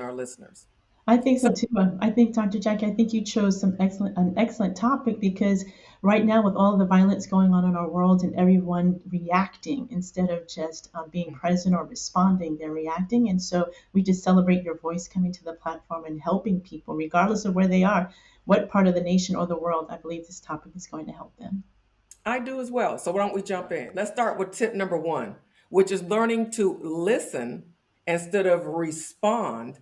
our listeners. I think So so too. I think, Dr. Jackie, I think you chose an excellent topic because right now, with all the violence going on in our world and everyone reacting instead of just being present or responding, they're reacting. And so we just celebrate your voice coming to the platform and helping people, regardless of where they are, what part of the nation or the world. I believe this topic is going to help them. I do as well. So why don't we jump in? Let's start with tip number one, which is learning to listen instead of respond.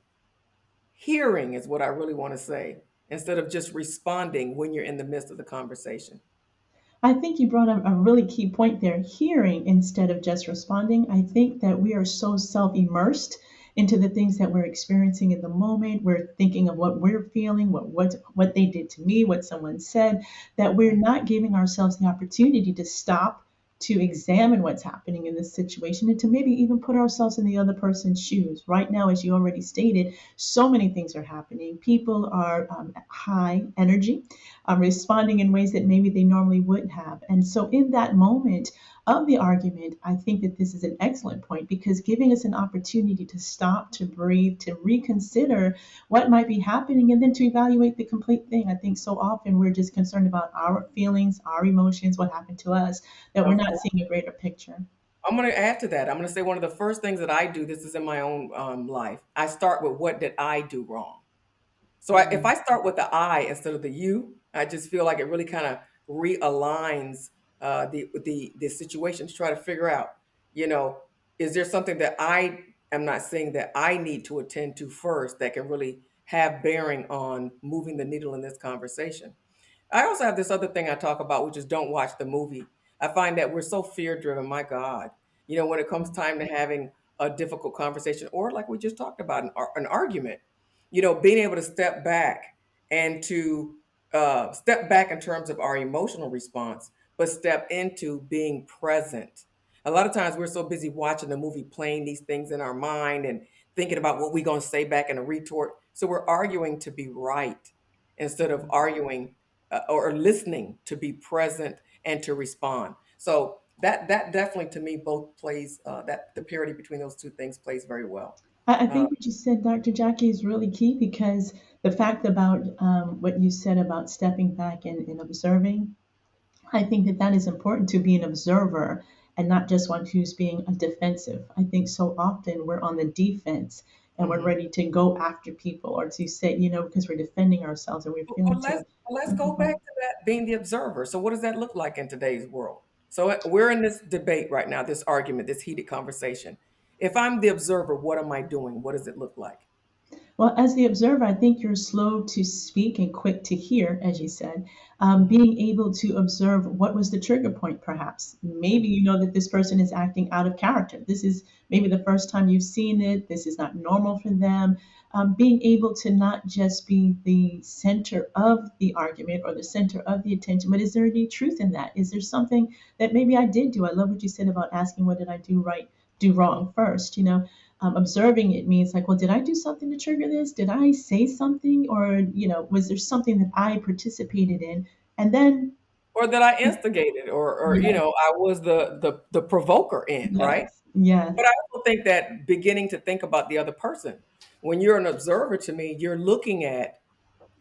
Hearing is what I really want to say, instead of just responding when you're in the midst of the conversation. I think you brought up a really key point there, hearing instead of just responding. I think that we are so self immersed into the things that we're experiencing in the moment. We're thinking of what we're feeling, what they did to me, what someone said, that we're not giving ourselves the opportunity to stop, to examine what's happening in this situation, and to maybe even put ourselves in the other person's shoes. Right now, as you already stated, so many things are happening. People are high energy, responding in ways that maybe they normally wouldn't have. And so, in that moment of the argument, I think that this is an excellent point because giving us an opportunity to stop, to breathe, to reconsider what might be happening, and then to evaluate the complete thing. I think so often we're just concerned about our feelings, our emotions, what happened to us, that we're Of not course. seeing a greater picture. I'm going to add to that. I'm going to say one of the first things that I do, this is in my own life, I start with what did I do wrong? So if I start with the I instead of the you, I just feel like it really kind of realigns the situation to try to figure out, you know, is there something that I am not seeing that I need to attend to first that can really have bearing on moving the needle in this conversation? I also have this other thing I talk about, which is don't watch the movie. I find that we're so fear driven. My God, when it comes time to having a difficult conversation, or like we just talked about, an argument, being able to step back and to step back in terms of our emotional response, but step into being present. A lot of times we're so busy watching the movie, playing these things in our mind and thinking about what we're going to say back in a retort. So we're arguing to be right instead of arguing or listening to be present and to respond. So that definitely to me both plays that the parity between those two things plays very well. I Uh, think what you said, Dr. Jackie, is really key because the fact about what you said about stepping back and observing, I think that that is important to be an observer and not just one who's being a defensive. I think so often we're on the defense and we're mhm. ready to go after people or to say, because we're defending ourselves and we're feeling Well, to. let's go back to that being the observer. So, what does that look like in today's world? So, we're in this debate right now, this argument, this heated conversation. If I'm the observer, what am I doing? What does it look like? Well, as the observer, I think you're slow to speak and quick to hear, as you said. Mhm, Being able to observe what was the trigger point, perhaps. Maybe mhm, you know that this person is acting out of character. This is maybe the first time you've seen it. This is not normal for them. Being able to not just be the center of the argument or the center of the attention, but is there any truth in that? Is there something that maybe I did do? I love what you said about asking, what did I do right, do mhm. wrong first? Observing it means like, well, did I do something to trigger this? Did I say something? Or, was there something that I participated in? And then, Or that I instigated, or yes, I was the provoker in, right? yes, yes, But I also think that beginning to think about the other person. When you're an observer to me, you're looking at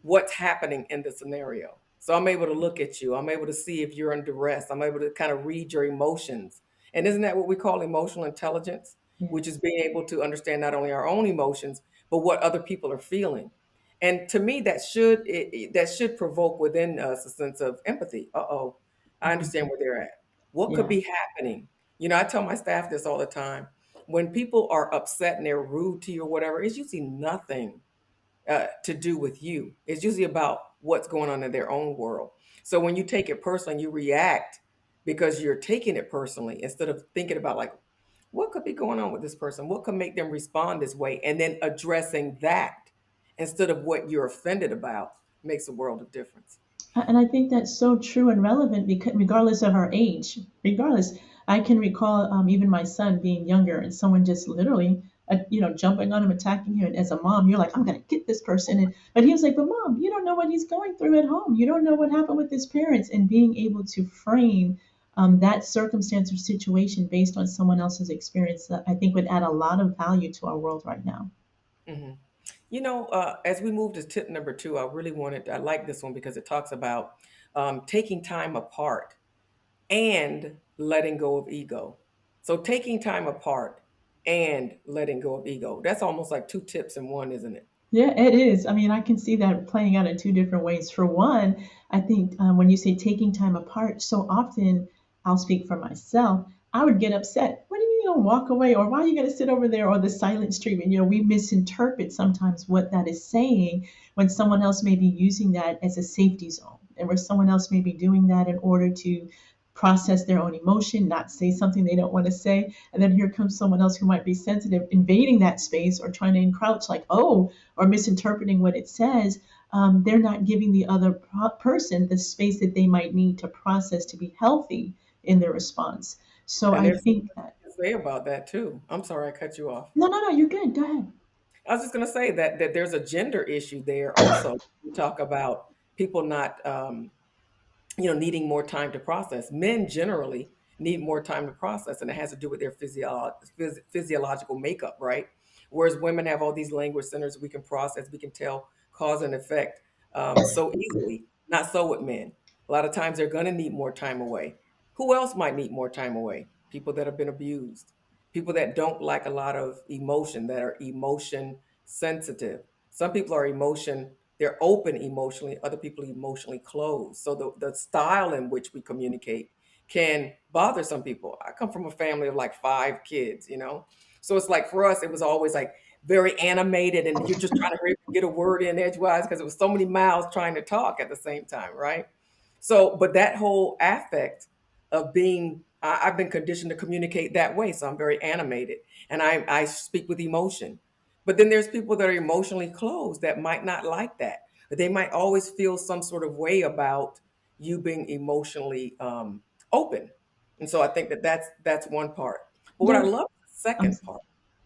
what's happening in the scenario. So I'm able to look at you. I'm able to see if you're under duress. I'm able to kind of read your emotions. And isn't that what we call emotional intelligence? Which is yes, being able to understand not only our own emotions, but what other people are feeling. And to me, that should provoke within us a sense of empathy. Uh-oh, I understand where they're at. What could yeah. be happening? I tell my staff this all the time. When people are upset and they're rude to you or whatever, it's usually nothing to do with you. It's usually about what's going on in their own world. So when you take it personally, you react because you're taking it personally instead of thinking about like, what could be going on with this person? What could make them respond this way? And then addressing that instead of what you're offended about makes a world of difference. And I think that's so true and relevant because regardless of our age, regardless, I can recall even my son being younger and someone just literally, jumping on him, attacking him. And as a mom, you're like, I'm going to get this person. But he was like, but mom, you don't know what he's going through at home. You don't know what happened with his parents. And being able to frame that circumstance or situation based on someone else's experience, I think would add a lot of value to our world right now. Hmm. As we move to tip number two, I like this one because it talks about taking time apart and letting go of ego. So taking time apart and letting go of ego. That's almost like two tips in one, isn't it? Yeah, it is. I mean, I can see that playing out in two different ways. For one, I think when you say taking time apart, so often I'll speak for myself. I would get upset. What do you mean you don't walk away? Or why are you going to sit over there? Or the silent treatment. We misinterpret sometimes what that is saying when someone else may be using that as a safety zone, and where someone else may be doing that in order to process their own emotion, not say something they don't want to say. And then here comes someone else who might be sensitive, invading that space or trying to encroach, like, oh, or misinterpreting what it says. They're not giving the other person the space that they might need to process to be healthy in their response. So And I there's think that, something to say about that too. I'm sorry I cut you off. no, no, no, you're good. Go ahead. I was just going to say that there's a gender issue there also. We talk about people not needing more time to process. Men generally need more time to process, and it has to do with their physiological makeup, right? Whereas women have all these language centers we can process, we can tell cause and effect so easily. Not so with men. A lot of times they're going to need more time away. Who else might need more time away? People that have been abused, people that don't like a lot of emotion, that are emotion sensitive. Some people are they're open emotionally, other people are emotionally closed. So the style in which we communicate can bother some people. I come from a family of like five kids. So it's like for us, it was always like very animated and you're just trying to hurry up and get a word in edgewise because it was so many mouths trying to talk at the same time, right? So, but that whole affect of I've been conditioned to communicate that way. So I'm very animated and I speak with emotion. But then there's people that are emotionally closed that might not like that. But they might always feel some sort of way about you being emotionally open. And so I think that's one part. But what I There, love is the I'm second part.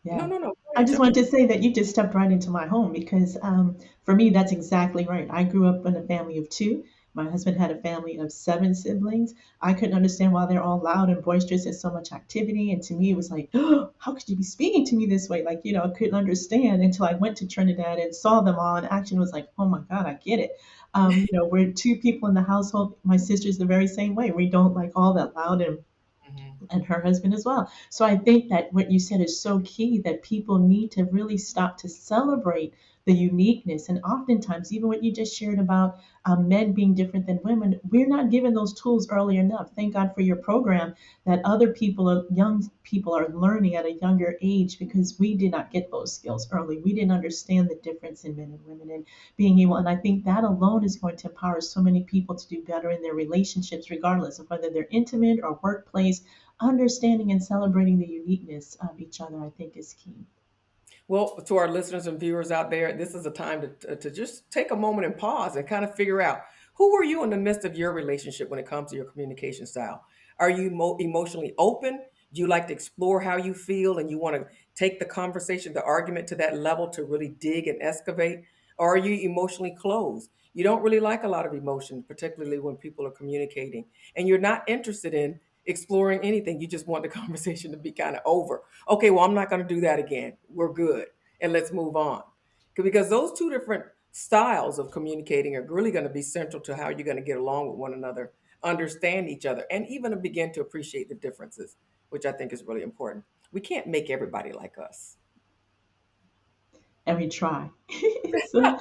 No, Yeah. no, no. Go I ahead, just jump wanted in. to say that you just stepped right into my home because for me, that's exactly right. I grew up in a family of two. My husband had a family of seven siblings. I couldn't understand why they're all loud and boisterous and so much activity. And to me, it was like, oh, how could you be speaking to me this way? Like, I couldn't understand until I went to Trinidad and saw them all in action. It was like, oh my God, I get it. We're two people in the household. My sister's the very same way. We don't like all that loud Mhm. and her husband as well. So I think that what you said is so key, that people need to really stop to celebrate the uniqueness. And oftentimes, even what you just shared about men being different than women, we're not given those tools early enough. Thank God for your program that other people, young people, are learning at a younger age because we did not get those skills early. We didn't understand the difference in men and women and being able. And I think that alone is going to empower so many people to do better in their relationships, regardless of whether they're intimate or workplace. Understanding and celebrating the uniqueness of each other, I think, is key. Well, to our listeners and viewers out there, this is a time to just take a moment and pause and kind of figure out who are you in the midst of your relationship when it comes to your communication style. Are you emotionally open? Do you like to explore how you feel and you want to take the conversation, the argument to that level to really dig and excavate? Or are you emotionally closed? You don't really like a lot of emotion, particularly when people are communicating, and you're not interested in exploring anything. You just want the conversation to be kind of over. Okay, well, I'm not going to do that again. We're good. And let's move on. Because those two different styles of communicating are really going to be central to how you're going to get along with one another, understand each other, and even to begin to appreciate the differences, which I think is really important. We can't make everybody like us. And we try. so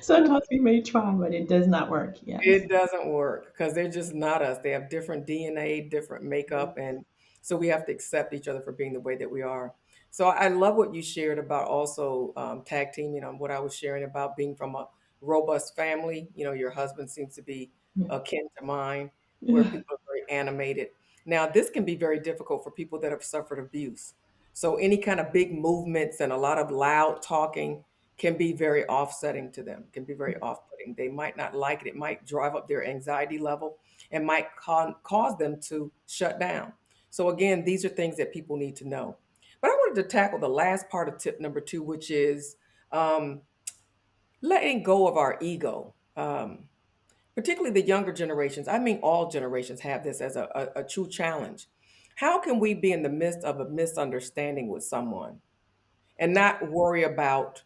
sometimes we may try, but it does not work. Yes. It doesn't work because they're just not us. They have different DNA, different makeup, and so we have to accept each other for being the way that we are. So I love what you shared about also tag teaming on what I was sharing about being from a robust family. Your husband seems to be Yeah. akin to mine, where Yeah. people are very animated. Now, this can be very difficult for people that have suffered abuse. So any kind of big movements and a lot of loud talking can be very offsetting to them, can be very off-putting. They might not like it. It might drive up their anxiety level and might cause them to shut down. So again, these are things that people need to know. But I wanted to tackle the last part of tip number two, which is um, letting go of our ego. Particularly the younger generations. I mean, all generations have this as a true challenge. How can we be in the midst of a misunderstanding with someone and not worry about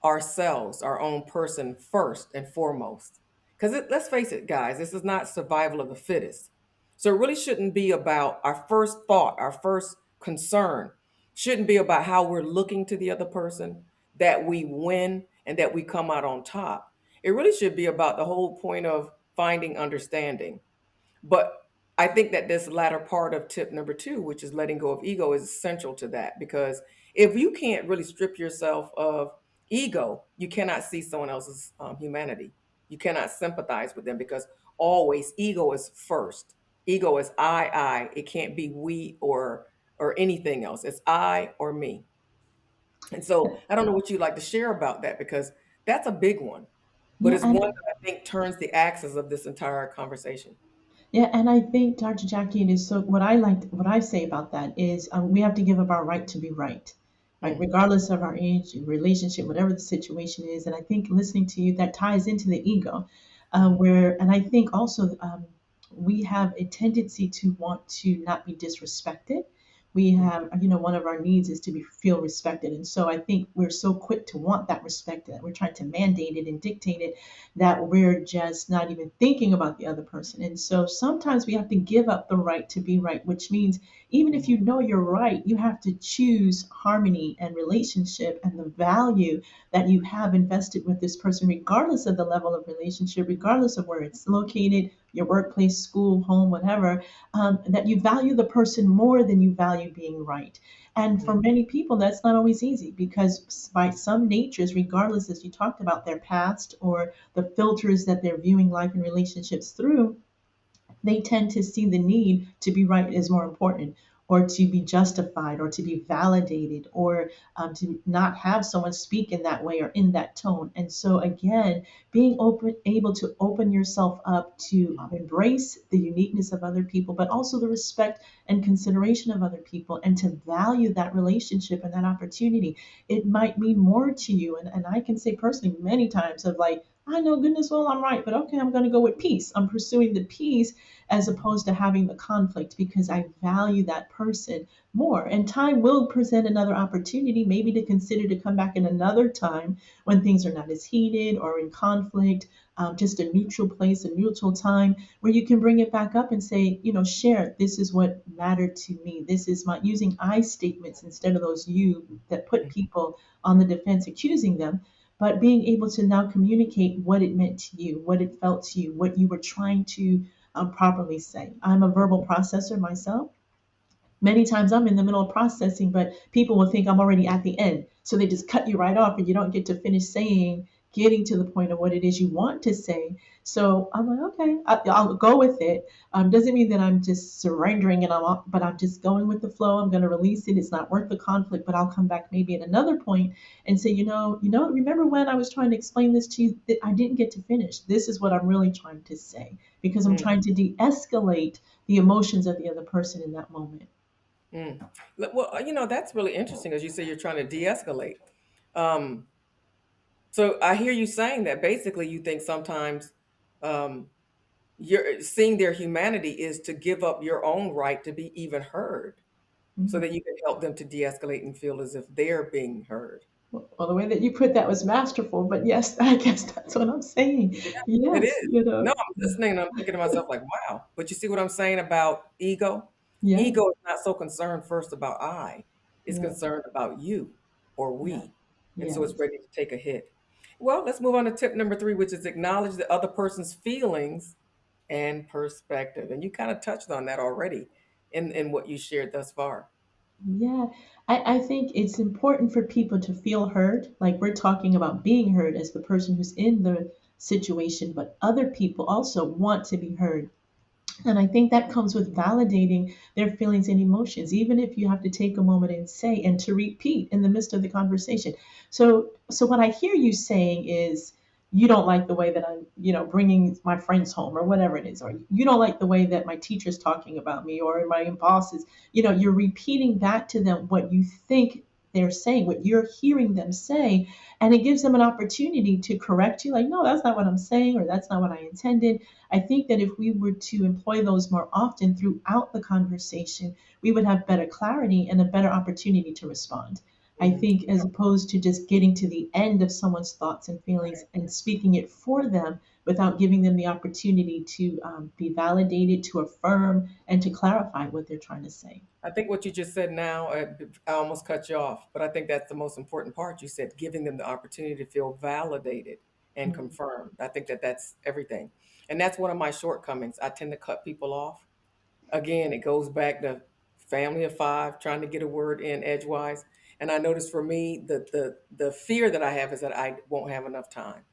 ourselves, our own person first and foremost. Because let's face it, guys, this is not survival of the fittest. So it really shouldn't be about our first thought, our first concern, shouldn't be about how we're looking to the other person, that we win and that we come out on top. It really should be about the whole point of finding understanding. But I think that this latter part of tip number two, which is letting go of ego, is essential to that, because if you can't really strip yourself of ego, you cannot see someone else's humanity. You cannot sympathize with them because always ego is first. Ego is I. It can't be we or anything else. It's I or me. And so I don't know what you'd like to share about that, because that's a big one, but Yeah, it's one and that I think turns the axis of this entire conversation. Yeah, and I think, Dr. Jackie, it is so. What I say about that is, we have to give up our right to be right, right, Mm, regardless of our age, relationship, whatever the situation is. And I think listening to you, that ties into the ego, mhm, and I think also, we have a tendency to want to not be disrespected. We mm, have, one of our needs is to feel respected, and so I think we're so quick to want that respect that we're trying to mandate it and dictate it, that we're just not even thinking about the other person. And so sometimes we have to give up the right to be right, which means even if mm, you know you're right, you have to choose harmony and relationship and the value that you have invested with this person, regardless of the level of relationship, regardless of where it's located, your workplace, school, home, whatever, that you value the person more than you value being right. And for mm, many people, that's not always easy because, by some natures, regardless, as you talked about, their past or the filters that they're viewing life and relationships through, they tend to see the need to be right as more important, or to be justified, or to be validated, or to not have someone speak in that way or in that tone. And so, again, being able to open yourself up to embrace the uniqueness of other people, but also the respect and consideration of other people, and to value that relationship and that opportunity. It might mean more to you. And I can say personally, many times, of like, I know goodness well I'm right, but okay, I'm going to go with peace. I'm pursuing the peace as opposed to having the conflict, because I value that person more. And time will present another opportunity, maybe to consider to come back in another time when things are not as heated or in conflict, just a neutral place, a neutral time where you can bring it back up and say, share, this is what mattered to me. This is my, using I statements instead of those you that put mm, people on the defense, accusing them, but being able to now communicate what it meant to you, what it felt to you, what you were trying to properly say. I'm a verbal processor myself. Many times I'm in the middle of processing, but people will think I'm already at the end. So they just cut you right off and you don't get to finish saying, getting to the point of what it is you want to say. So I'm like, okay, I'll go with it. Doesn't mean that I'm just surrendering, but I'm just going with the flow. I'm going to release it. It's not worth the conflict, but I'll come back maybe at another point and say, remember when I was trying to explain this to you that I didn't get to finish? This is what I'm really trying to say, because I'm mm, trying to de-escalate the emotions of the other person in that moment. mm. Well, that's really interesting. As you say, you're trying to de-escalate. Um, so I hear you saying that basically you think sometimes um, you're seeing their humanity is to give up your own right to be even heard, so Mhm. that you can help them to de-escalate and feel as if they're being heard. Well, the way that you put that was masterful, but yes, I guess that's what I'm saying. Yeah, it Yes, is. No, I'm listening and I'm thinking to myself like, wow. But you see what I'm saying about ego? yeah, Ego is not so concerned first about I. It's yeah, concerned about you or yeah, we. And so it's yes. ready to take a hit. Well, let's move on to tip number three, which is acknowledge the other person's feelings and perspective. And you kind of touched on that already in what you shared thus far. Yeah, I think it's important for people to feel heard. Like, we're talking about being heard as the person who's in the situation, but other people also want to be heard. And I think that comes with validating their feelings and emotions, even if you have to take a moment and say and to repeat in the midst of the conversation. So what I hear you saying is, you don't like the way that I'm, bringing my friends home or whatever it is, or you don't like the way that my teacher's talking about me or my bosses. You're repeating back to them what you think they're saying, what you're hearing them say, and it gives them an opportunity to correct you, like, no, that's not what I'm saying, or that's not what I intended. I think that if we were to employ those more often throughout the conversation, we would have better clarity and a better opportunity to respond. I Mhm. think, as opposed to just getting to the end of someone's thoughts and feelings and speaking it for them without giving them the opportunity to be validated, to affirm, and to clarify what they're trying to say. I think what you just said now, I almost cut you off, but I think that's the most important part. You said giving them the opportunity to feel validated and Mm, confirmed. I think that that's everything. And that's one of my shortcomings. I tend to cut people off. Again, it goes back to family of five, trying to get a word in edgewise. And I notice for me, the fear that I have is that I won't have enough time.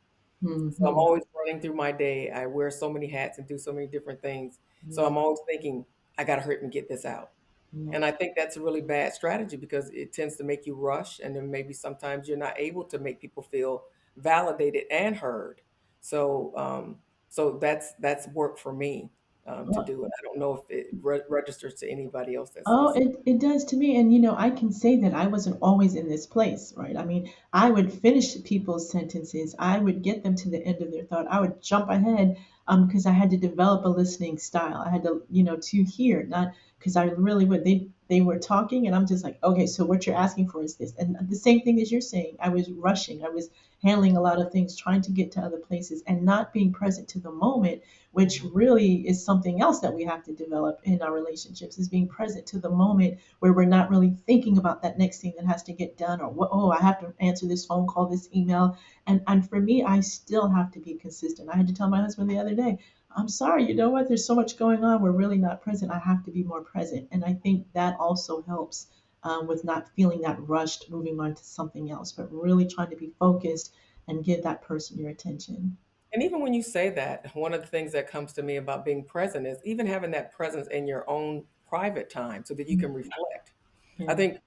So I'm mhm. always running through my day. I wear so many hats and do so many different things. So Yeah, I'm always thinking, I got to hurry and get this out. yeah. And I think that's a really bad strategy because it tends to make you rush, and then maybe sometimes you're not able to make people feel validated and heard. So, so that's work for me to Well, do it. I don't know if it registers to anybody else that's oh, listening. it does to me. And, I can say that I wasn't always in this place, right? I mean, I would finish people's sentences. I would get them to the end of their thought. I would jump ahead because I had to develop a listening style. I had to, to hear, not because I really would. They were talking, and I'm just like, okay, so what you're asking for is this. And the same thing as you're saying, I was rushing. I was handling a lot of things, trying to get to other places and not being present to the moment, which Mhm. really is something else that we have to develop in our relationships, is being present to the moment where we're not really thinking about that next thing that has to get done, or what, oh, I have to answer this phone call, this email. And for me, I still have to be consistent. I had to tell my husband the other day, I'm sorry, you know what, there's so much going on, we're really not present. I have to be more present. And I think that also helps with not feeling that rushed moving on to something else, but really trying to be focused and give that person your attention. And even when you say that, one of the things that comes to me about being present is even having that presence in your own private time so that you can reflect. I Yeah. think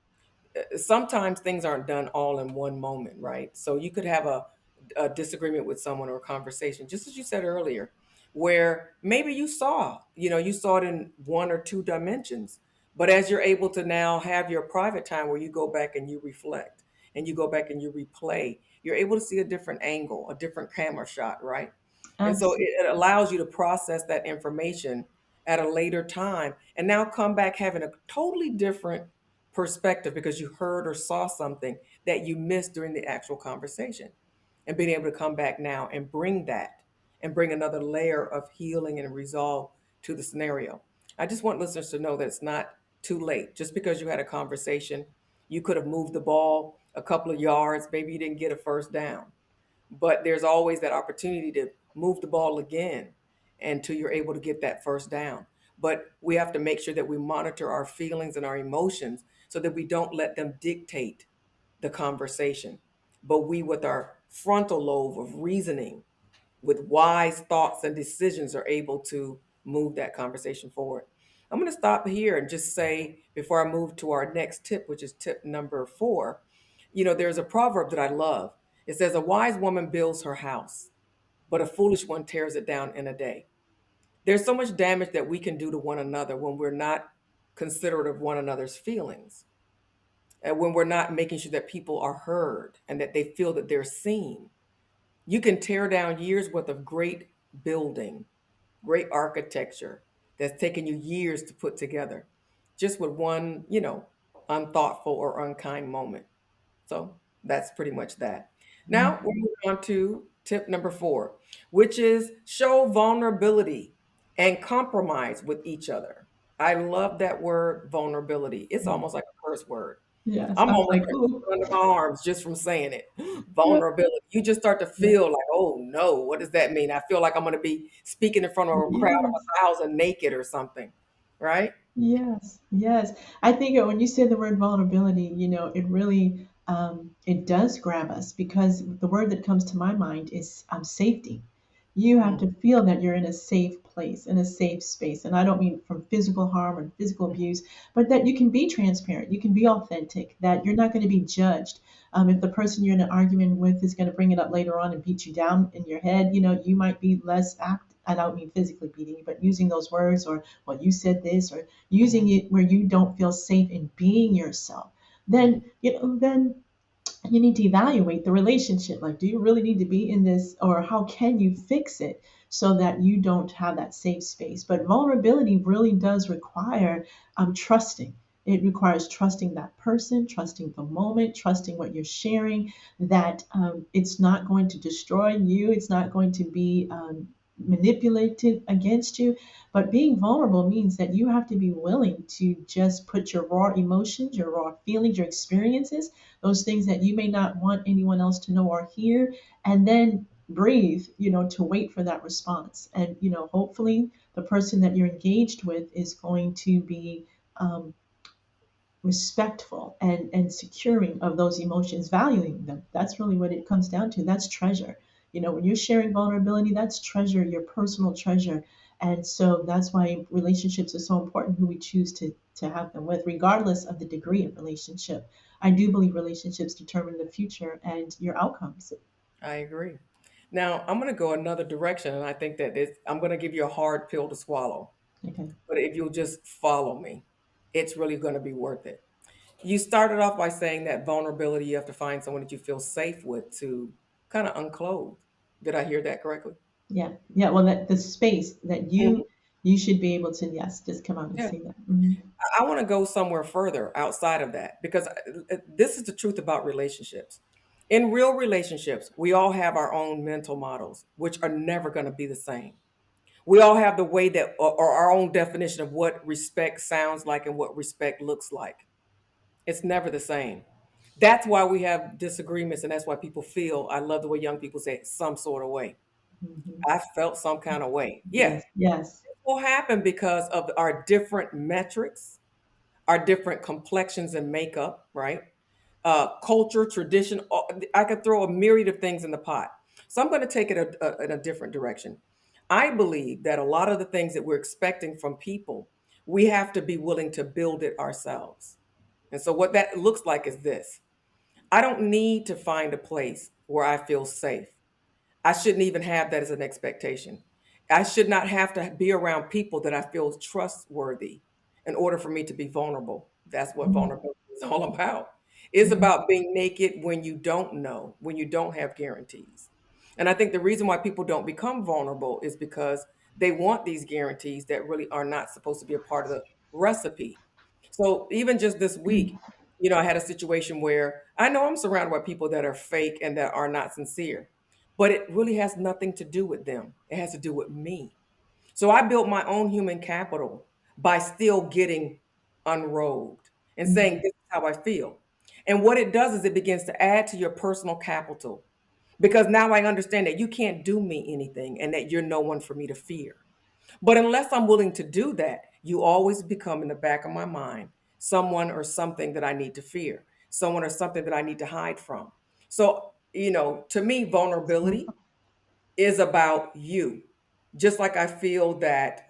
sometimes things aren't done all in one moment, right? So you could have a disagreement with someone or a conversation, just as you said earlier, where maybe you saw it in one or two dimensions. But as you're able to now have your private time where you go back and you reflect and you go back and you replay, you're able to see a different angle, a different camera shot, right? And so Absolutely. it allows you to process that information at a later time and now come back having a totally different perspective because you heard or saw something that you missed during the actual conversation and being able to come back now and bring that and bring another layer of healing and resolve to the scenario. I just want listeners to know that it's not too late. Just because you had a conversation, you could have moved the ball a couple of yards, maybe you didn't get a first down, but there's always that opportunity to move the ball again until you're able to get that first down. But we have to make sure that we monitor our feelings and our emotions so that we don't let them dictate the conversation. But we, with our frontal lobe of reasoning, with wise thoughts and decisions, are able to move that conversation forward. I'm going to stop here and just say, before I move to our next tip, which is tip number 4, there's a proverb that I love. It says, a wise woman builds her house, but a foolish one tears it down in a day. There's so much damage that we can do to one another when we're not considerate of one another's feelings, and when we're not making sure that people are heard and that they feel that they're seen. You can tear down years worth of great building, great architecture that's taken you years to put together, just with one, unthoughtful or unkind moment. So that's pretty much that. Now we're moving on to tip number 4, which is show vulnerability and compromise with each other. I love that word vulnerability. It's Yeah. almost like a curse word. Yes. I'm I was almost like, ready to ooh. throw under my arms just from saying it. Yeah. Vulnerability. You just start to Yeah. feel like, oh no, what does that mean? I feel like I'm going to be speaking in front of a crowd of Yes. 1,000 naked or something, right? Yes, yes. I think when you say the word vulnerability, it really it does grab us, because the word that comes to my mind is safety. You have Mm, to feel that you're in a safe place, in a safe space. And I don't mean from physical harm or physical abuse, but that you can be transparent, you can be authentic, that you're not going to be judged. If the person you're in an argument with is going to bring it up later on and beat you down in your head, you might be less apt. I don't mean physically beating you, but using those words, or, well, you said this, or using mhm, it where you don't feel safe in being yourself, mhm. then you need to evaluate the relationship. Like, do you really need to be in this, or how can you fix it so that you don't have that safe space? But vulnerability really does require trusting. It requires trusting that person, trusting the moment, trusting what you're sharing, that it's not going to destroy you, it's not going to be manipulated against you. But being vulnerable means that you have to be willing to just put your raw emotions, your raw feelings, your experiences, those things that you may not want anyone else to know or hear, and then breathe, to wait for that response. And, hopefully the person that you're engaged with is going to be um, respectful and securing of those emotions, valuing them. That's really what it comes down to. That's treasure. When you're sharing vulnerability, that's treasure, your personal treasure. And so that's why relationships are so important, who we choose to have them with, regardless of the degree of relationship. I do believe relationships determine the future and your outcomes. I agree. Now, I'm going to go another direction, and I think that I'm going to give you a hard pill to swallow. Okay. But if you'll just follow me, it's really going to be worth it. You started off by saying that vulnerability, you have to find someone that you feel safe with to kind of unclothe. Did I hear that correctly? Yeah. Yeah. Well, that the space that Mhm. you should be able to, yes, just come out and Yeah. say that. Hmm. I want to go somewhere further outside of that because this is the truth about relationships. In real relationships, we all have our own mental models, which are never going to be the same. We all have the way that, or our own definition of what respect sounds like and what respect looks like. It's never the same. That's why we have disagreements, and that's why people feel. I love the way young people say it, some sort of way. Hmm. I felt some kind of way. Yeah, Yes. Yes. it will happen because of our different metrics, our different complexions and makeup, right? Culture, tradition. I could throw a myriad of things in the pot. So I'm going to take it in a different direction. I believe that a lot of the things that we're expecting from people, we have to be willing to build it ourselves. And so what that looks like is this. I don't need to find a place where I feel safe. I shouldn't even have that as an expectation. I should not have to be around people that I feel trustworthy in order for me to be vulnerable. That's what Mhm. vulnerability is all about. It's Mhm. about being naked when you don't know, when you don't have guarantees. And I think the reason why people don't become vulnerable is because they want these guarantees that really are not supposed to be a part of the recipe. So even just this week, I had a situation where I know I'm surrounded by people that are fake and that are not sincere, but it really has nothing to do with them. It has to do with me. So I built my own human capital by still getting unrobed and saying, Mhm. this is how I feel. And what it does is it begins to add to your personal capital because now I understand that you can't do me anything and that you're no one for me to fear. But unless I'm willing to do that, you always become in the back of my mind someone or something that I need to fear, someone or something that I need to hide from. So, to me, vulnerability is about you. Just like I feel that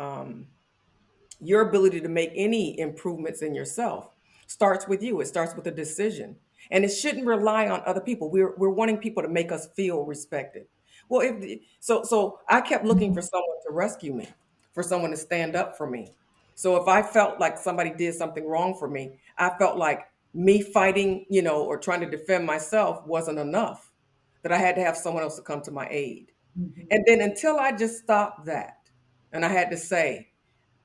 your ability to make any improvements in yourself starts with you. It starts with a decision. And it shouldn't rely on other people. We're wanting people to make us feel respected. Well, so I kept looking for Mhm. someone to rescue me, for someone to stand up for me. So if I felt like somebody did something wrong for me, I felt like me fighting, or trying to defend myself wasn't enough, that I had to have someone else to come to my aid. Mhm. And then until I just stopped that, and I had to say,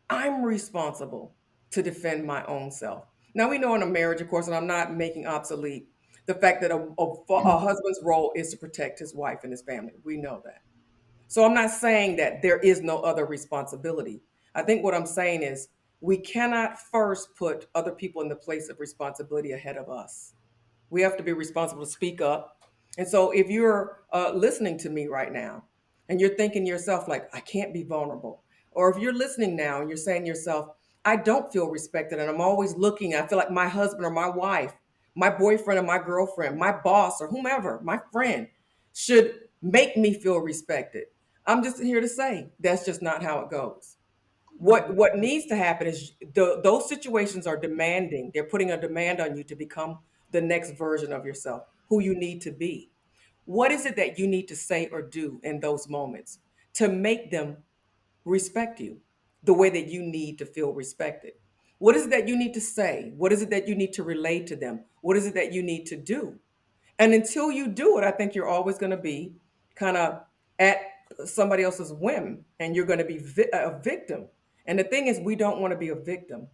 I'm responsible to defend my own self. Now, we know in a marriage, of course, and I'm not making obsolete the fact that a husband's role is to protect his wife and his family. We know that. So I'm not saying that there is no other responsibility. I think what I'm saying is we cannot first put other people in the place of responsibility ahead of us. We have to be responsible to speak up. And so if you're listening to me right now and you're thinking to yourself, like, I can't be vulnerable, or if you're listening now and you're saying to yourself, I don't feel respected and I'm always looking, I feel like my husband or my wife, my boyfriend or my girlfriend, my boss or whomever, my friend should make me feel respected. I'm just here to say that's just not how it goes. What needs to happen is those situations are demanding. They're putting a demand on you to become the next version of yourself, who you need to be. What is it that you need to say or do in those moments to make them respect you the way that you need to feel respected? What is it that you need to say? What is it that you need to relate to them? What is it that you need to do? And until you do it, I think you're always going to be kind of at somebody else's whim and you're going to be a victim. And the thing is, we don't want to be a victim.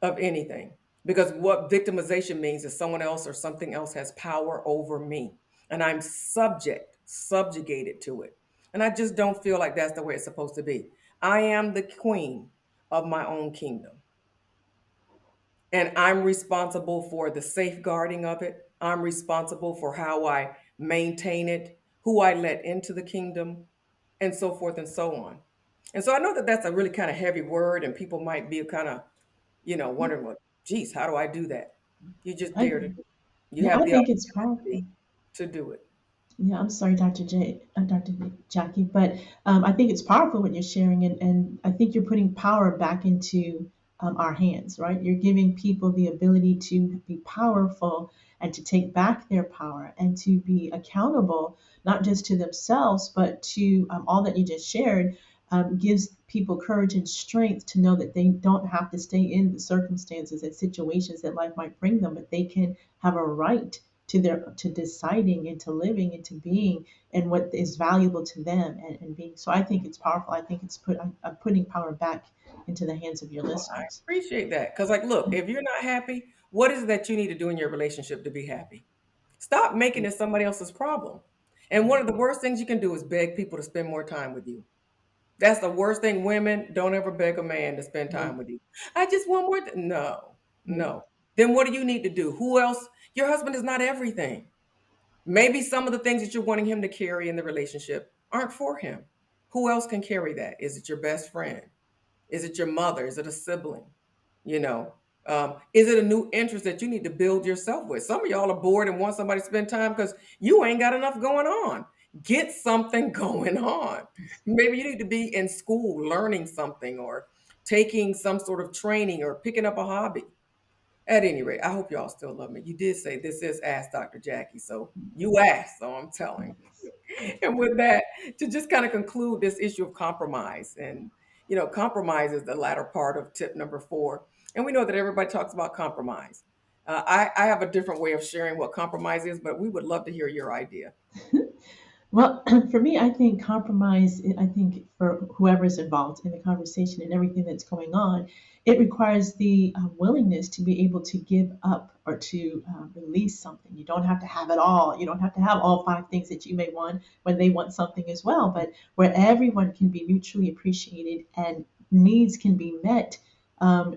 of anything. Because what victimization means is someone else or something else has power over me and I'm subjugated to it. And I just don't feel like that's the way it's supposed to be. I am the queen of my own kingdom and I'm responsible for the safeguarding of it. I'm responsible for how I maintain it, who I let into the kingdom, and so forth and so on. And so I know that that's a really kind of heavy word, and people might be kind of, wondering, well, geez, how do I do that? You just I, dare to, you yeah, have I the think it's powerful. opportunity to do it. Yeah, I'm sorry, Dr. Jackie, but I think it's powerful what you're sharing, and I think you're putting power back into our hands, right? You're giving people the ability to be powerful and to take back their power and to be accountable, not just to themselves, but to all that you just shared. Gives people courage and strength to know that they don't have to stay in the circumstances and situations that life might bring them, but they can have a right to deciding and to living and to being and what is valuable to them and being. So I think it's powerful. I think I'm putting power back into the hands of your Well, I listeners. appreciate that. Because, like, look, if you're not happy, what is it that you need to do in your relationship to be happy? Stop making it somebody else's problem. And one of the worst things you can do is beg people to spend more time with you. That's the worst thing. Women, don't ever beg a man to spend Yeah, time with you. I just want more. No, yeah, no. Then what do you need to do? Who else? Your husband is not everything. Maybe some of the things that you're wanting him to carry in the relationship aren't for him. Who else can carry that? Is it your best friend? Is it your mother? Is it a sibling? You know, is it a new interest that you need to build yourself with? Some of y'all are bored and want somebody to spend time because you ain't got enough going on. Get something going on. Maybe you need to be in school learning something or taking some sort of training or picking up a hobby. At any rate, I hope y'all still love me. You did say this is Ask Dr. Jacquie, so you asked, so I'm telling. And with that, to just kind of conclude this issue of compromise, and compromise is the latter part of tip number 4. And we know that everybody talks about compromise. I have a different way of sharing what compromise is, but we would love to hear your idea. well, for me, I think compromise, I think for whoever is involved in the conversation and everything that's going on, it requires the willingness to be able to give up or to release something. You don't have to have it all. You don't have to have all 5 things that you may want when they want something as well, but where everyone can be mutually appreciated and needs can be met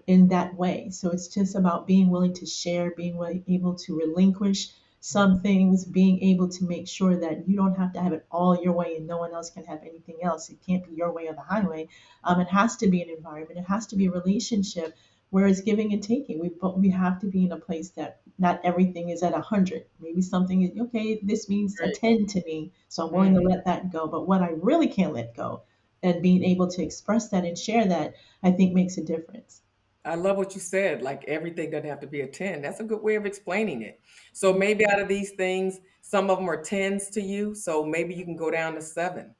in that way. So it's just about being willing to share, able to relinquish some things, being able to make sure that you don't have to have it all your way and no one else can have anything else. It can't be your way or the highway. It has to be an environment. It has to be a relationship where it's giving and taking. We have to be in a place that not everything is at 100. Maybe something is okay. This means a Right. 10 to me, so I'm willing to Mhm. let that go. But what I really can't let go, and being able to express that and share that, I think makes a difference. I love what you said. Like everything doesn't have to be a 10. That's a good way of explaining it. So maybe out of these things, some of them are 10s to you. So maybe you can go down to 7.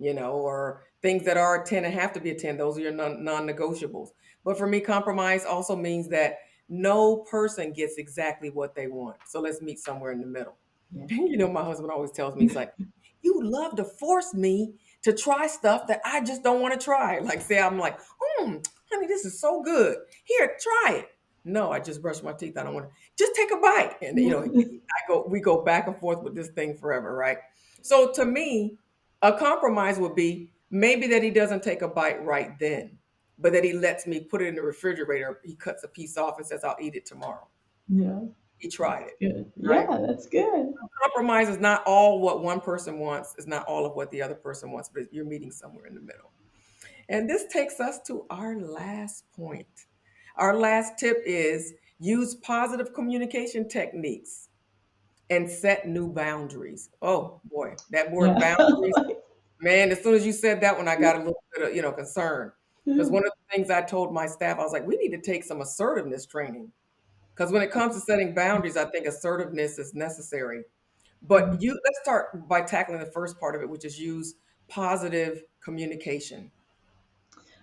Or things that are a 10 and have to be a 10. Those are your non-negotiables. But for me, compromise also means that no person gets exactly what they want. So let's meet somewhere in the middle. Yeah. My husband always tells me, he's like, you love to force me to try stuff that I just don't want to try. Like, say, I'm like, honey, this is so good. Here, try it. No, I just brushed my teeth. I don't want to. Just take a bite. And, we go back and forth with this thing forever, right? So to me, a compromise would be maybe that he doesn't take a bite right then, but that he lets me put it in the refrigerator. He cuts a piece off and says, I'll eat it tomorrow. Yeah, He tried that's it, good. Yeah, right? that's good. Compromise is not all what one person wants, is not all of what the other person wants, but you're meeting somewhere in the middle. And this takes us to our last point. Our last tip is use positive communication techniques and set new boundaries. Oh boy, that word Yeah. boundaries. Man, as soon as you said that one, I got a little bit of, concern. Because one of the things I told my staff, I was like, we need to take some assertiveness training. Because when it comes to setting boundaries, I think assertiveness is necessary. But let's start by tackling the first part of it, which is use positive communication.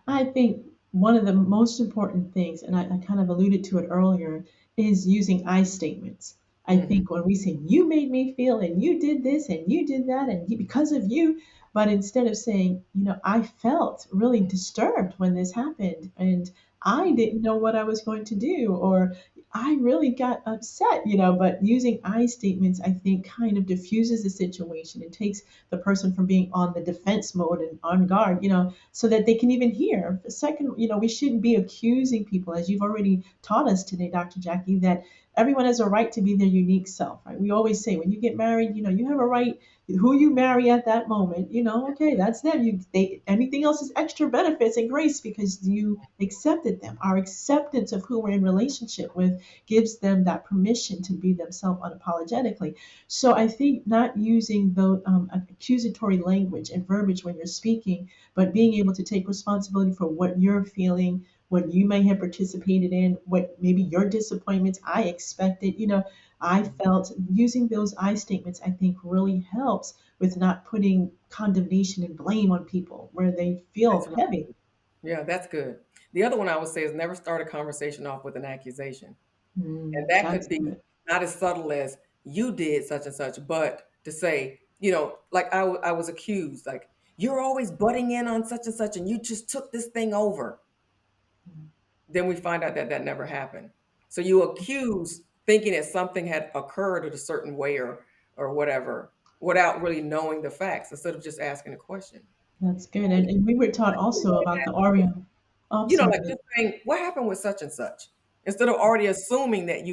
I think one of the most important things, and I kind of alluded to it earlier, is using I statements. I Hmm. think when we say, you made me feel, and you did this, and you did that, and because of you, but instead of saying, I felt really disturbed when this happened, and I didn't know what I was going to do, or I really got upset, but using I statements, I think, kind of diffuses the situation. It takes the person from being on the defense mode and on guard, so that they can even hear. Second, we shouldn't be accusing people, as you've already taught us today, Dr. Jacquie, that everyone has a right to be their unique self, right? We always say when you get married, you have a right. Who you marry at that moment, okay, that's them. Anything else is extra benefits and grace because you accepted them. Our acceptance of who we're in relationship with gives them that permission to be themselves unapologetically. So I think not using the accusatory language and verbiage when you're speaking, but being able to take responsibility for what you're feeling, what you may have participated in, what maybe your disappointments. I expected, I felt using those I statements, I think really helps with not putting condemnation and blame on people where they That's feel right. heavy. Yeah, that's good. The other one I would say is never start a conversation off with an accusation. And that could That's be good. not as subtle as you did such and such, but to say, like I was accused, like, you're always butting in on such and such, and you just took this thing over. Then we find out that that never happened. So you accuse thinking that something had occurred in a certain way or whatever without really knowing the facts instead of just asking a question. That's good. And we were taught also about the Oreo. Oh, I'm Like sorry. just saying, what happened with such and such? Instead of already assuming that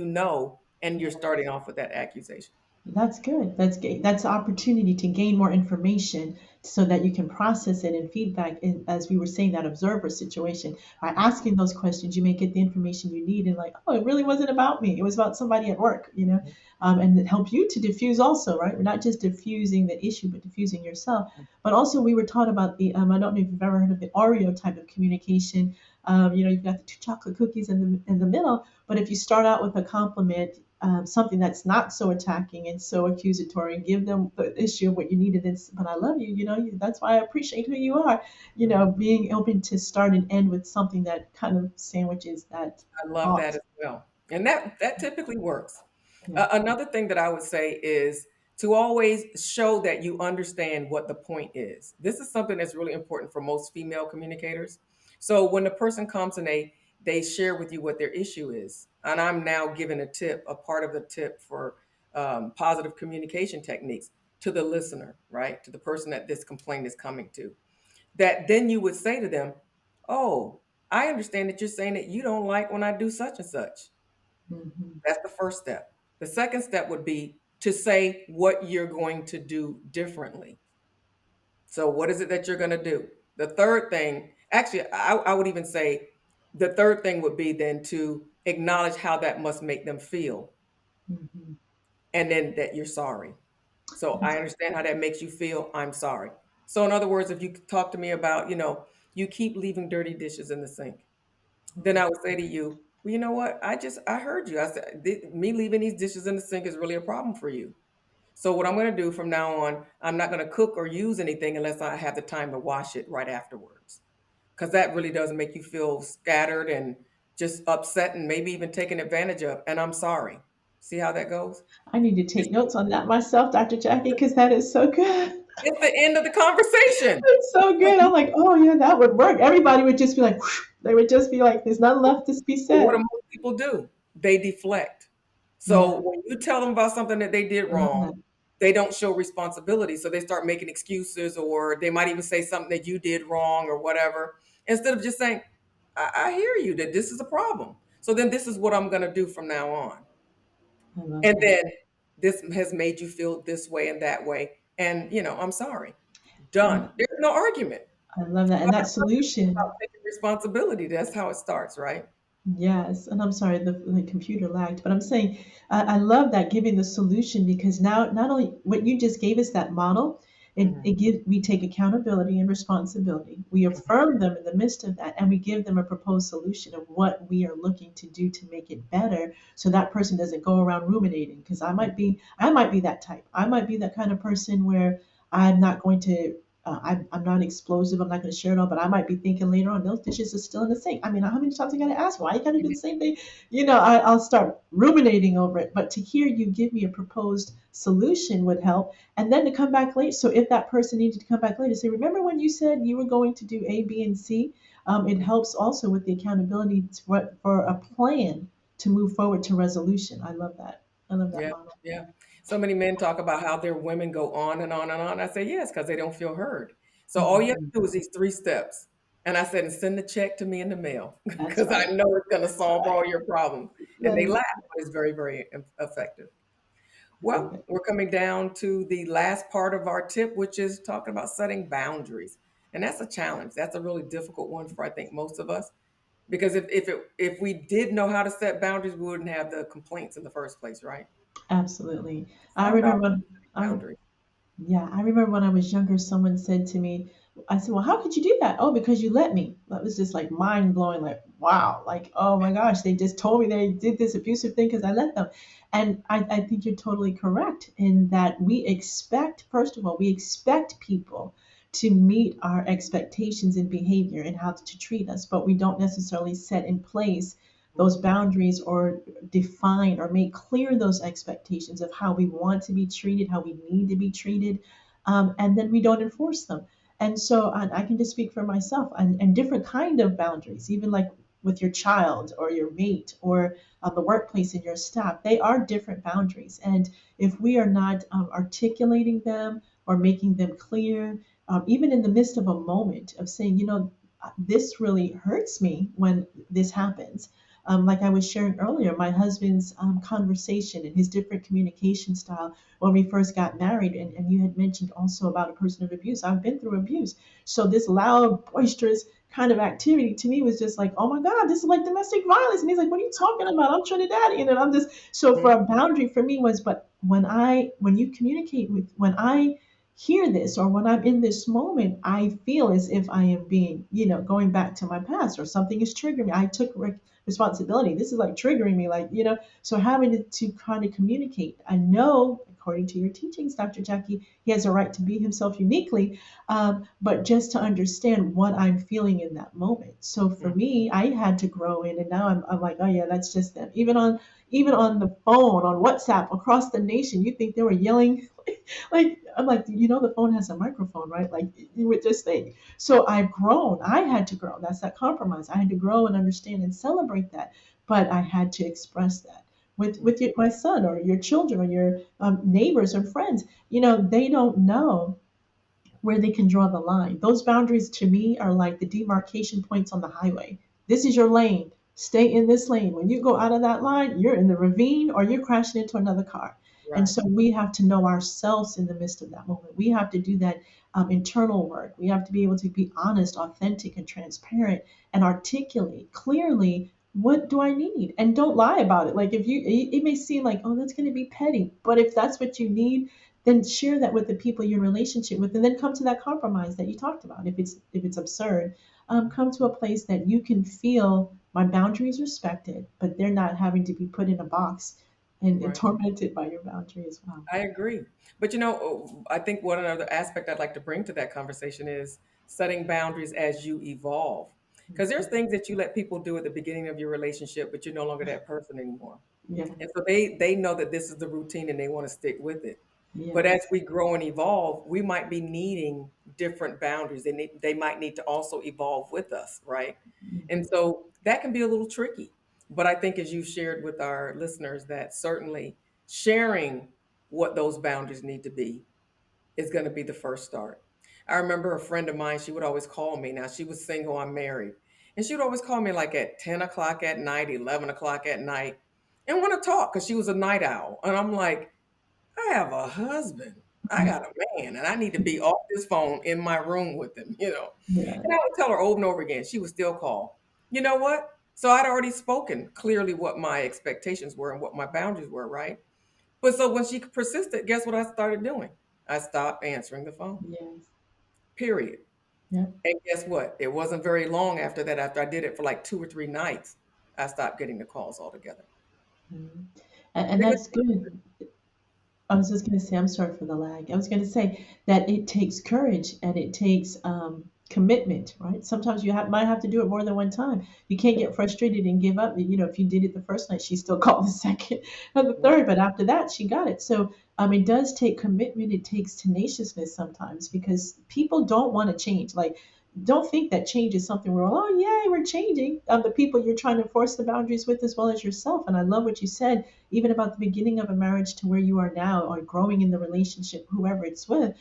and you're starting off with that accusation. That's good. That's good. That's an opportunity to gain more information so that you can process it and feedback. And as we were saying, that observer situation, by asking those questions, you may get the information you need. And like, oh, it really wasn't about me. It was about somebody at work, and it helps you to diffuse also, right? We're not just diffusing the issue, but diffusing yourself. But also, we were taught about I don't know if you've ever heard of the Oreo type of communication. You've got the two chocolate cookies in the middle, but if you start out with a compliment, something that's not so attacking and so accusatory, give them the issue of what you needed. But I love you, that's why I appreciate who you are. Being open to start and end with something that kind of sandwiches that I love that thought. as well. And that typically works. Yeah. Another thing that I would say is to always show that you understand what the point is. This is something that's really important for most female communicators. So when the person comes and they share with you what their issue is, and I'm now giving a part of the tip for positive communication techniques to the listener, right? To the person that this complaint is coming to, that then you would say to them, "Oh, I understand that you're saying that you don't like when I do such and such." Hmm. That's the first step. The second step would be to say what you're going to do differently. So, what is it that you're going to do? The third thing, actually, I would even say the third thing would be then to acknowledge how that must make them feel Hmm. and then that you're sorry. So, I That's understand how that makes you feel. I'm sorry. So, in other words, if you talk to me about, you keep leaving dirty dishes in the sink, then I would say to you, well, you know what? I heard you. I said, me leaving these dishes in the sink is really a problem for you. So what I'm going to do from now on, I'm not going to cook or use anything unless I have the time to wash it right afterwards. Because that really does make you feel scattered and just upset and maybe even taken advantage of. And I'm sorry. See how that goes? I need to take notes on that myself, Dr. Jackie, because that is so good. It's the end of the conversation. It's so But good. I'm like, oh yeah, that would work. Everybody would just be like, whew. They would just be like, there's nothing left to be what do said. most people do? They deflect. Yeah, So when you tell them about something that they did I love wrong, that. they don't show responsibility. So they start making excuses, or they might even say something that you did wrong or whatever, instead of just saying, I hear you that this is a problem. So then this is what I'm going to do from now on. I love And that. then this has made you feel this way and that way. And, I'm sorry. And Done. There's no argument. I love that. And that About solution. taking responsibility. That's how it starts, right? Yes, and I'm sorry, the computer lagged, but I'm saying I love that giving the solution because now not only what you just gave us that model, it Mhm. gives we take accountability and responsibility. We affirm them in the midst of that, and we give them a proposed solution of what we are looking to do to make it better, so that person doesn't go around ruminating. Because I might be that type. I might be that kind of person where I'm not going to I'm not explosive. I'm not going to share it all, but I might be thinking later on, those dishes are still in the sink. I mean, how many times I got to ask? Why you got to do the same thing? I'll start ruminating over it. But to hear you give me a proposed solution would help. And then to come back late. So if that person needed to come back later, say, remember when you said you were going to do A, B, and C? It helps also with the accountability for a plan to move forward to resolution. I love that. I love that Yeah, model. yeah. So many men talk about how their women go on and on and on. I say, yes, because they don't feel heard. So all you have Mhm. to do is these three steps. And I said, and send the check to me in the mail That's because I right. know it's going to That's solve right. all your problems. And That they is laugh, but it's very, very effective. I love Well, it. we're coming down to the last part of our tip, which is talking about setting boundaries. And that's a challenge. That's a really difficult one for I think most of us. Because if we did know how to set boundaries, we wouldn't have the complaints in the first place, right? Absolutely. I Some remember boundaries, when I boundaries. Yeah, I remember when I was younger, someone said to me, I said, "Well, how could you do that?" "Oh, because you let me." That was just like mind blowing, like, wow, like, oh my gosh, they just told me they did this abusive thing because I let them. And I think you're totally correct in that we expect, first of all, we expect people to meet our expectations in behavior and how to treat us, but we don't necessarily set in place those Mhm. boundaries or define or make clear those expectations of how we want to be treated, how we need to be treated, and then we don't enforce them. And so I can just speak for myself and different kind of boundaries, even like with your child or your mate or the workplace and your staff, they are different boundaries. And if we are not articulating them or making them clear, even in the midst of a moment of saying, this really hurts me when this happens, like I was sharing earlier, my husband's conversation and his different communication style when we first got married. And you had mentioned also about a person of abuse. I've been through abuse. So this loud, boisterous kind of activity to me was just like, oh my God, this is like domestic violence. And he's like, what are you talking about? I'm Trinidadian. And I'm just, so for Mhm. a boundary for me was, but when you communicate with, when I hear this or when I'm in this moment, I feel as if I am being, going back to my past or something is triggering me. I took responsibility. This is like triggering me, like, so having to kind of communicate. I know, according to your teachings, Dr. Jacquie, he has a right to be himself uniquely, but just to understand what I'm feeling in that moment. So for Mhm. me, I had to grow in, and now I'm like, oh yeah, that's just them. Even on the phone, on WhatsApp, across the nation, you think they were yelling like I'm like, the phone has a microphone, right? Like you would just think. So I've grown. I had to grow. That's that compromise. I had to grow and understand and celebrate that. But I had to express that with my son or your children or your neighbors or friends. They don't know where they can draw the line. Those boundaries to me are like the demarcation points on the highway. This is your lane. Stay in this lane. When you go out of that line, you're in the ravine or you're crashing into another car. And Right, so we have to know ourselves in the midst of that moment. We have to do that internal work. We have to be able to be honest, authentic, and transparent and articulate clearly what do I need? And don't lie about it. Like if it may seem like, oh, that's going to be petty. But if that's what you need, then share that with the people you're in relationship with, and then come to that compromise that you talked about. If it's absurd, come to a place that you can feel my boundaries respected, but they're not having to be put in a box and right. tormented by your boundary as well. I agree. But I think one other aspect I'd like to bring to that conversation is setting boundaries as you evolve. Because there's things that you let people do at the beginning of your relationship, but you're no longer that person anymore. Yeah, And so they know that this is the routine and they want to stick with it. But as yes. we grow and evolve, we might be needing different boundaries. They might need to also evolve with us, right? And Mhm. so that can be a little tricky. But I think as you shared with our listeners, that certainly sharing what those boundaries need to be is going to be the first start. I remember a friend of mine, she would always call me. Now she was single, I'm married. And she would always call me like at 10 o'clock at night, 11 o'clock at night, and want to talk because she was a night owl. And I'm like, I have a husband. I got a man, and I need to be off this phone in my room with him. Yeah, And I would tell her over and over again. She would still call. You know what? So I'd already spoken clearly what my expectations were and what my boundaries were, right? But so when she persisted, guess what I started doing? I stopped answering the phone, yes, period. yeah. And guess what? It wasn't very long after that, after I did it for like 2 or 3 nights, I stopped getting the calls altogether. Mhm. And Because that's good. I was just going to say, I'm sorry for the lag. I was going to say that it takes courage and it takes commitment, right? Sometimes might have to do it more than one time. You can't get frustrated and give up. If you did it the first night, she still called the second and the third, but after that, she got it. So it does take commitment. It takes tenaciousness sometimes because people don't want to change. Like don't think that change is something we're all, oh yay, we're changing. The people you're trying to enforce the boundaries with, as well as yourself. And I love what you said, even about the beginning of a marriage to where you are now, or growing in the relationship, whoever it's with.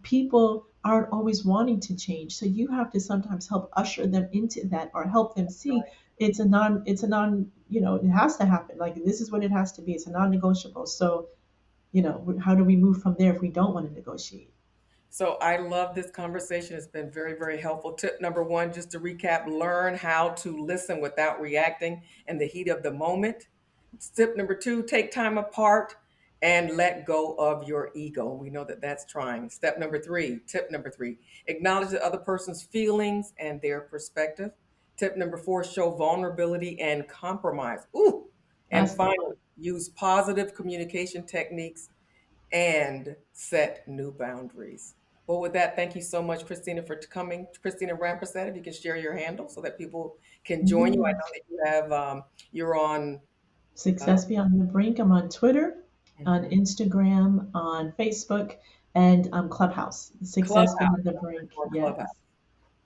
People aren't always wanting to change, so you have to sometimes help usher them into that, or help them see it's a non, it has to happen. Like, this is what it has to be. It's a non-negotiable. So, how do we move from there if we don't want to negotiate? So I love this conversation. It's been very, very helpful. Tip number one, just to recap, learn how to listen without reacting in the heat of the moment. Tip number two, take time apart and let go of your ego. We know that that's trying. Tip number three, acknowledge the other person's feelings and their perspective. Tip number four, show vulnerability and compromise. Ooh. And That's the finally, one. use positive communication techniques and set new boundaries. Well, with that, thank you so much, Christina, for coming. Christina Rampersand, if you can share your handle so that people can join you. I know Yes. that you have you're on. Uh, Success Beyond the Brink. I'm on Twitter, on mhm. Instagram, on Facebook, and Clubhouse. Success Clubhouse. Beyond the Brink. You're on Clubhouse. Yes.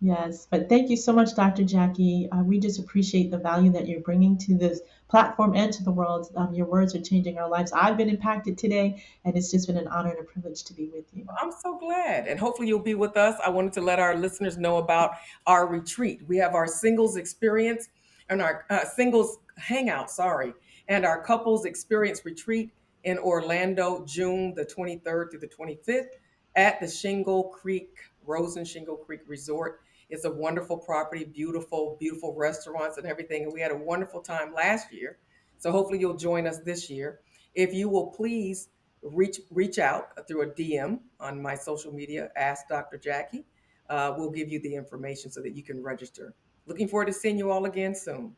Yes. But thank you so much, Dr. Jacquie. We just appreciate the value that you're bringing to this platform and to the world. Your words are changing our lives. I've been impacted today, and it's just been an honor and a privilege to be with you. I'm so glad. And hopefully you'll be with us. I wanted to let our listeners know about our retreat. We have our singles experience and our singles hangout, sorry, and our couples experience retreat in Orlando, June the 23rd through the 25th at the Rosen Shingle Creek Resort. It's a wonderful property, beautiful, beautiful restaurants and everything. And we had a wonderful time last year. So hopefully you'll join us this year. If you will please reach out through a DM on my social media. Ask Dr. Jacquie. We'll give you the information so that you can register. Looking forward to seeing you all again soon.